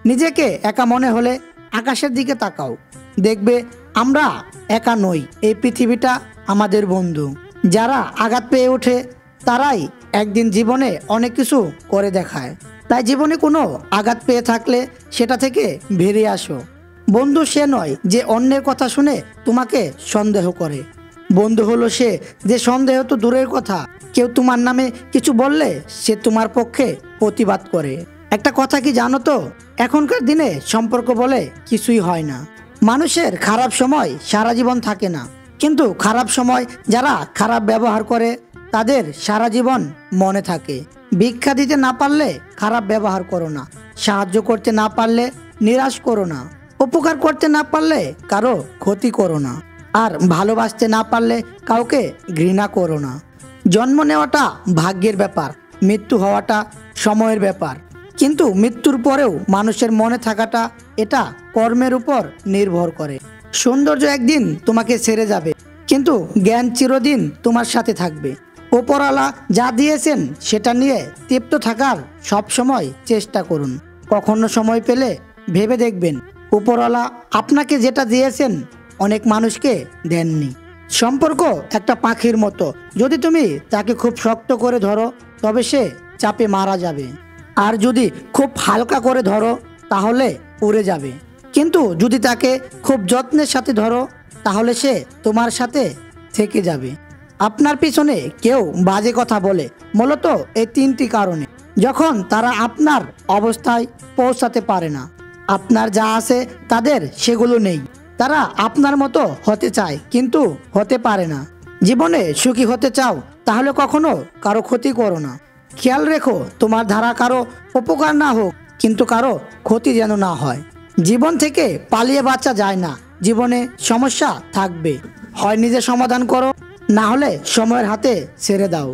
নিজেকে একা মনে হলে আকাশের দিকে তাকাও, দেখবে আমরা একা নই, এই পৃথিবীটা আমাদের বন্ধু। যারা আঘাত পেয়ে ওঠে তারাই একদিন জীবনে অনেক কিছু করে দেখায়। তাই জীবনে কোনো আঘাত পেয়ে থাকলে সেটা থেকে বেরিয়ে আসো। বন্ধু সে নয় যে অন্যের কথা শুনে তোমাকে সন্দেহ করে। বন্ধু হলো সে যে সন্দেহ তো দূরের কথা, কেউ তোমার নামে কিছু বললে সে তোমার পক্ষে প্রতিবাদ করে। একটা কথা কি জানো তো, এখনকার দিনে সম্পর্ক বলে কিছুই হয় না। মানুষের খারাপ সময় সারা জীবন থাকে না, কিন্তু খারাপ সময় যারা খারাপ ব্যবহার করে তাদের সারা জীবন মনে থাকে। ভিক্ষা দিতে না পারলে খারাপ ব্যবহার করো না, সাহায্য করতে না পারলে নিরাশ করো না, উপকার করতে না পারলে কারো ক্ষতি করো না, আর ভালোবাসতে না পারলে কাউকে ঘৃণা করো না। জন্ম নেওয়াটা ভাগ্যের ব্যাপার, মৃত্যু হওয়াটা সময়ের ব্যাপার, কিন্তু মৃত্যুর পরেও মানুষের মনে থাকাটা এটা কর্মের উপর নির্ভর করে। সৌন্দর্য একদিন তোমাকে ছেড়ে যাবে, কিন্তু জ্ঞান চিরদিন তোমার সাথে থাকবে। ওপরওয়ালা যা দিয়েছেন সেটা নিয়ে তৃপ্ত থাকার সব সময় চেষ্টা করুন। কখনো সময় পেলে ভেবে দেখবেন ওপরওয়ালা আপনাকে যেটা দিয়েছেন অনেক মানুষকে দেননি। সম্পর্ক একটা পাখির মতো, যদি তুমি তাকে খুব শক্ত করে ধরো তবে সে চাপে মারা যাবে, আর যদি খুব হালকা করে ধরো তাহলে উড়ে যাবে। কিন্তু যদি তাকে খুব যত্নের সাথে ধরো তাহলে সে তোমার সাথে থেকে যাবে। আপনার পিছনে কেউ বাজে কথা বলে মূলত এই তিনটি কারণে: যখন তারা আপনার অবস্থায় পৌঁছাতে পারে না, আপনার যা আছে তাদের সেগুলো নেই, তারা আপনার মতো হতে চায় কিন্তু হতে পারে না। জীবনে সুখী হতে চাও তাহলে কখনো কারো ক্ষতি করো না। খেয়াল রেখো তোমার ধারা কারো উপকার না হোক, কিন্তু কারো ক্ষতি যেন না হয়। জীবন থেকে পালিয়ে বাঁচা যায় না, জীবনে সমস্যা থাকবে, হয় নিজে সমাধান করো, না হলে সময়ের হাতে ছেড়ে দাও।